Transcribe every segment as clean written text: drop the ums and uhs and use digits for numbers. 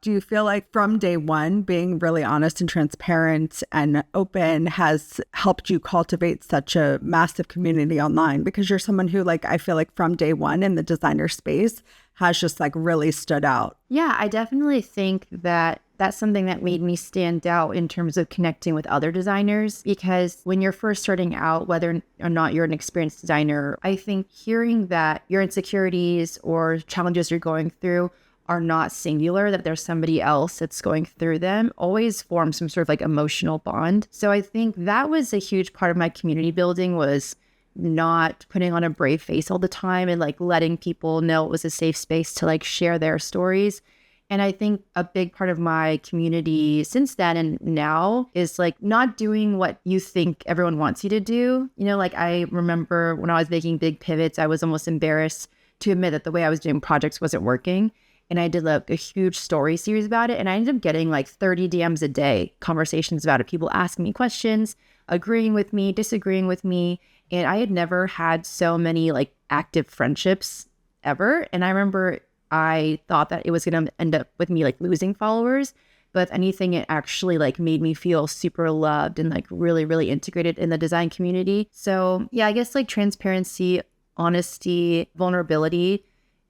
Do you feel like from day one, being really honest and transparent and open has helped you cultivate such a massive community online? Because you're someone who, like, I feel like from day one in the designer space has just like really stood out. Yeah, I definitely think that that's something that made me stand out in terms of connecting with other designers, because when you're first starting out, whether or not you're an experienced designer, I think hearing that your insecurities or challenges you're going through are not singular, that there's somebody else that's going through them, always forms some sort of like emotional bond. So I think that was a huge part of my community building, was not putting on a brave face all the time and like letting people know it was a safe space to like share their stories. And I think a big part of my community since then and now is like not doing what you think everyone wants you to do. You know, like I remember when I was making big pivots, I was almost embarrassed to admit that the way I was doing projects wasn't working. And I did like a huge story series about it. And I ended up getting like 30 DMs a day, conversations about it, people asking me questions, agreeing with me, disagreeing with me. And I had never had so many like active friendships ever. And I remember I thought that it was going to end up with me like losing followers. But if anything, it actually like made me feel super loved and like really, really integrated in the design community. So yeah, I guess like transparency, honesty, vulnerability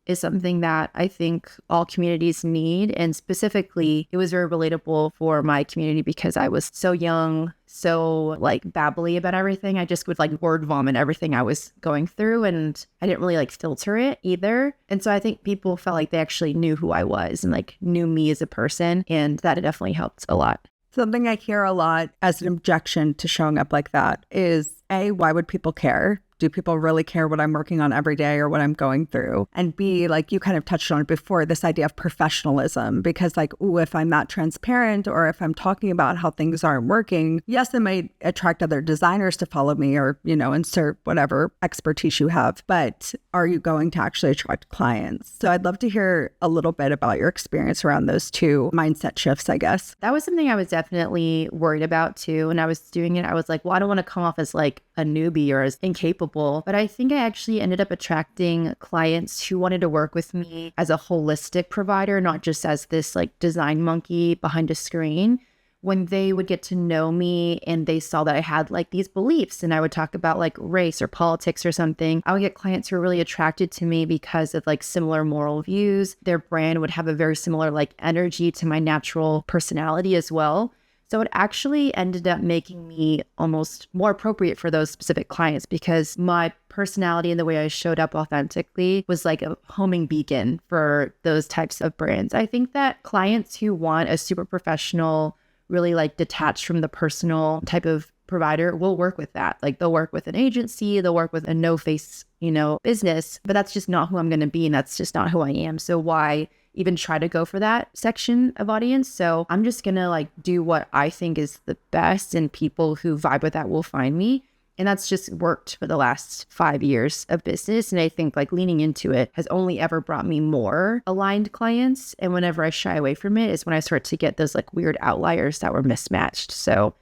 is something that I think all communities need. And specifically, it was very relatable for my community because I was so young, so like babbly about everything. I just would like word vomit everything I was going through, and I didn't really like filter it either. And so I think people felt like they actually knew who I was and like knew me as a person. And that definitely helped a lot. Something I hear a lot as an objection to showing up like that is, A, why would people care? Do people really care what I'm working on every day or what I'm going through? And B, like you kind of touched on it before, this idea of professionalism, because like, ooh, if I'm not transparent or if I'm talking about how things aren't working, yes, it might attract other designers to follow me or, you know, insert whatever expertise you have, but are you going to actually attract clients? So I'd love to hear a little bit about your experience around those two mindset shifts, I guess. That was something I was definitely worried about too. When I was doing it, I was like, well, I don't want to come off as like a newbie or as incapable. But I think I actually ended up attracting clients who wanted to work with me as a holistic provider, not just as this like design monkey behind a screen. When they would get to know me and they saw that I had like these beliefs and I would talk about like race or politics or something, I would get clients who were really attracted to me because of like similar moral views. Their brand would have a very similar like energy to my natural personality as well. So it actually ended up making me almost more appropriate for those specific clients because my personality and the way I showed up authentically was like a homing beacon for those types of brands. I think that clients who want a super professional, really like detached from the personal type of provider will work with that. Like they'll work with an agency, they'll work with a no-face, you know, business, but that's just not who I'm going to be. And that's just not who I am. So why even try to go for that section of audience? So I'm just going to like do what I think is the best, and people who vibe with that will find me. And that's just worked for the last 5 years of business. And I think like leaning into it has only ever brought me more aligned clients. And whenever I shy away from it is when I start to get those like weird outliers that were mismatched. So,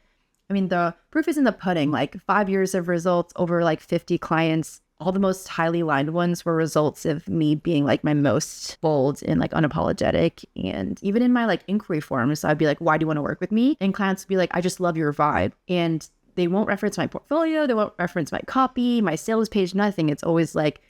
I mean, the proof is in the pudding, like 5 years of results, over like 50 clients. All the most highly aligned ones were results of me being like my most bold and like unapologetic. And even in my like inquiry forms, I'd be like, why do you want to work with me? And clients would be like, I just love your vibe. And they won't reference my portfolio. They won't reference my copy, my sales page, nothing. It's always like,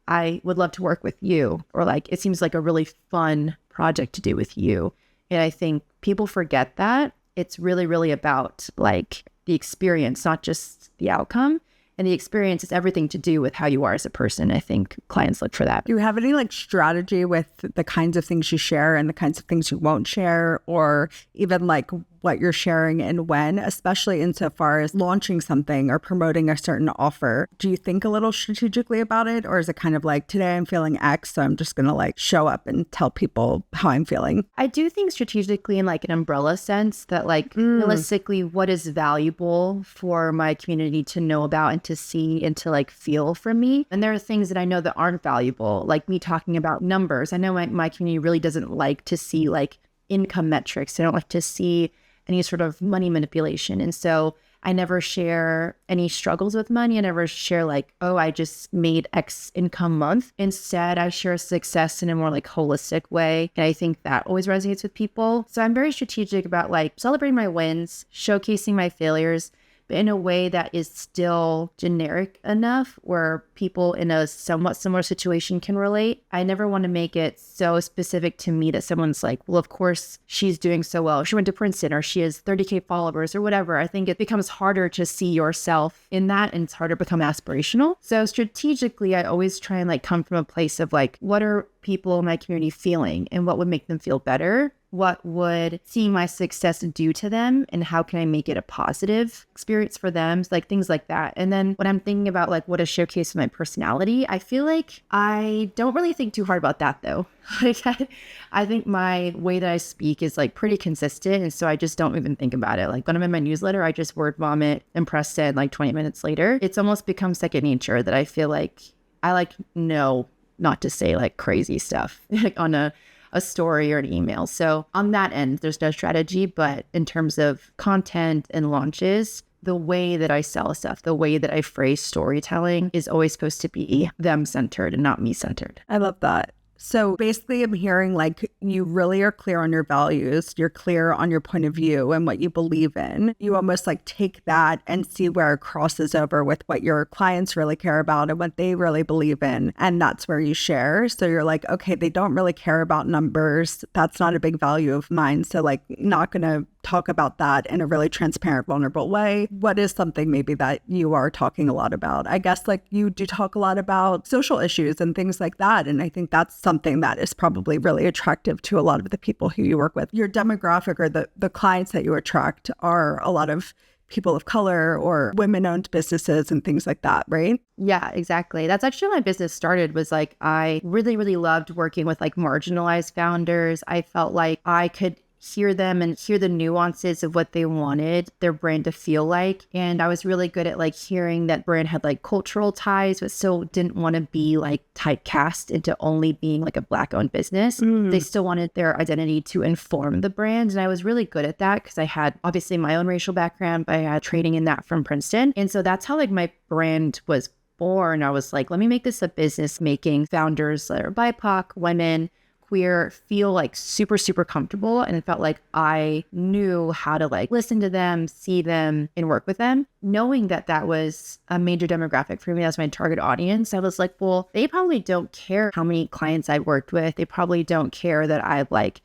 I would love to work with you. Or like, it seems like a really fun project to do with you. And I think people forget that. It's really, really about like the experience, not just the outcome. And the experience is everything to do with how you are as a person. I think clients look for that. Do you have any like strategy with the kinds of things you share and the kinds of things you won't share, or even like what you're sharing and when, especially insofar as launching something or promoting a certain offer? Do you think a little strategically about it? Or is it kind of like, today I'm feeling X, so I'm just going to like show up and tell people how I'm feeling? I do think strategically in like an umbrella sense that like realistically, what is valuable for my community to know about and to see and to like feel from me. And there are things that I know that aren't valuable, like me talking about numbers. I know my community really doesn't like to see like income metrics. They don't like to see any sort of money manipulation. And so I never share any struggles with money. I never share like, oh, I just made X income month. Instead, I share success in a more like holistic way. And I think that always resonates with people. So I'm very strategic about like celebrating my wins, showcasing my failures, but in a way that is still generic enough where people in a somewhat similar situation can relate. I never want to make it so specific to me that someone's like, well, of course she's doing so well. She went to Princeton or she has 30K followers or whatever. I think it becomes harder to see yourself in that and it's harder to become aspirational. So strategically, I always try and like come from a place of like, what are people in my community feeling and what would make them feel better? What would seeing my success do to them and how can I make it a positive experience for them? Like things like that. And then when I'm thinking about like what a showcase of my personality, I feel like I don't really think too hard about that though. Like I think my way that I speak is like pretty consistent. And so I just don't even think about it. Like when I'm in my newsletter, I just word vomit and press send like 20 minutes later. It's almost become second nature that I feel like I like know not to say like crazy stuff like on a story or an email. So on that end, there's no strategy, but in terms of content and launches, the way that I sell stuff, the way that I phrase storytelling is always supposed to be them-centered and not me-centered. I love that. So basically, I'm hearing like you really are clear on your values. You're clear on your point of view and what you believe in. You almost like take that and see where it crosses over with what your clients really care about and what they really believe in. And that's where you share. So you're like, okay, they don't really care about numbers. That's not a big value of mine. So like not going to talk about that in a really transparent, vulnerable way. What is something maybe that you are talking a lot about? I guess like you do talk a lot about social issues and things like that. And I think that's something that is probably really attractive to a lot of the people who you work with. Your demographic or the clients that you attract are a lot of people of color or women-owned businesses and things like that, right? Yeah, exactly. That's actually how my business started was like, I really, really loved working with like marginalized founders. I felt like I could hear them and hear the nuances of what they wanted their brand to feel like. And I was really good at like hearing that brand had like cultural ties, but still didn't want to be like typecast into only being like a Black owned business. They still wanted their identity to inform the brand. And I was really good at that because I had obviously my own racial background, but I had training in that from Princeton. And so that's how like my brand was born. I was like, let me make this a business making founders that are BIPOC, women, queer feel like super, super comfortable. And it felt like I knew how to like listen to them, see them, and work with them. Knowing that that was a major demographic for me as my target audience, I was like, well, they probably don't care how many clients I worked with. They probably don't care that I like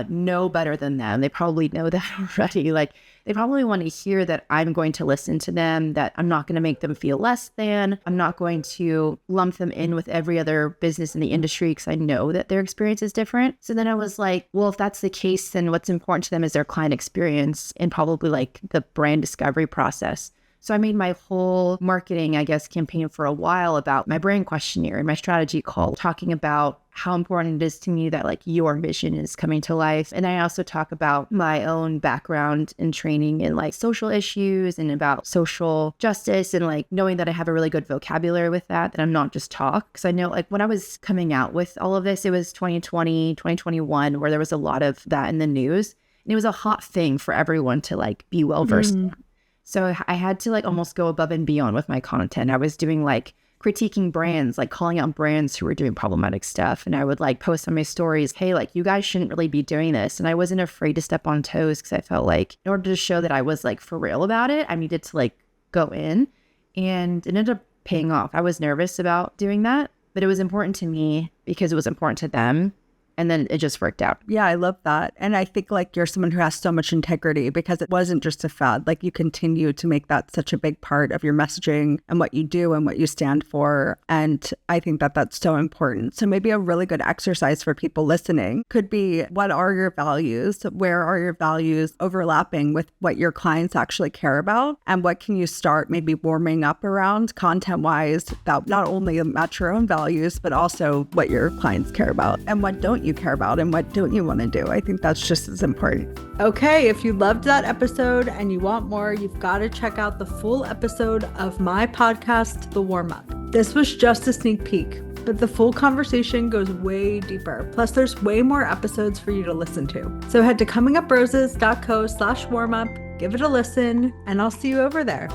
know better than them. They probably know that already. Like they probably want to hear that I'm going to listen to them, that I'm not going to make them feel less than. I'm not going to lump them in with every other business in the industry because I know that their experience is different. So then I was like, well, if that's the case, then what's important to them is their client experience and probably like the brand discovery process. So I made my whole marketing, I guess, campaign for a while about my brand questionnaire and my strategy call, talking about how important it is to me that like your vision is coming to life. And I also talk about my own background and training in like social issues and about social justice and like knowing that I have a really good vocabulary with that I'm not just talk. Because I know like when I was coming out with all of this, it was 2020, 2021, where there was a lot of that in the news. And it was a hot thing for everyone to like be well versed in. So I had to like almost go above and beyond with my content. I was doing like critiquing brands, like calling out brands who were doing problematic stuff. And I would like post on my stories, hey, like you guys shouldn't really be doing this. And I wasn't afraid to step on toes because I felt like in order to show that I was like for real about it, I needed to like go in, and it ended up paying off. I was nervous about doing that, but it was important to me because it was important to them. And then it just worked out. Yeah, I love that. And I think like you're someone who has so much integrity because it wasn't just a fad. Like you continue to make that such a big part of your messaging and what you do and what you stand for. And I think that that's so important. So maybe a really good exercise for people listening could be, what are your values? Where are your values overlapping with what your clients actually care about? And what can you start maybe warming up around content-wise that not only match your own values, but also what your clients care about? And what don't you care about and what don't you want to do? I think that's just as important. Okay, if you loved that episode and you want more, you've got to check out the full episode of my podcast, The Warm Up. This was just a sneak peek, but the full conversation goes way deeper. Plus, there's way more episodes for you to listen to. So head to cominguproses.co/warmup, give it a listen, and I'll see you over there.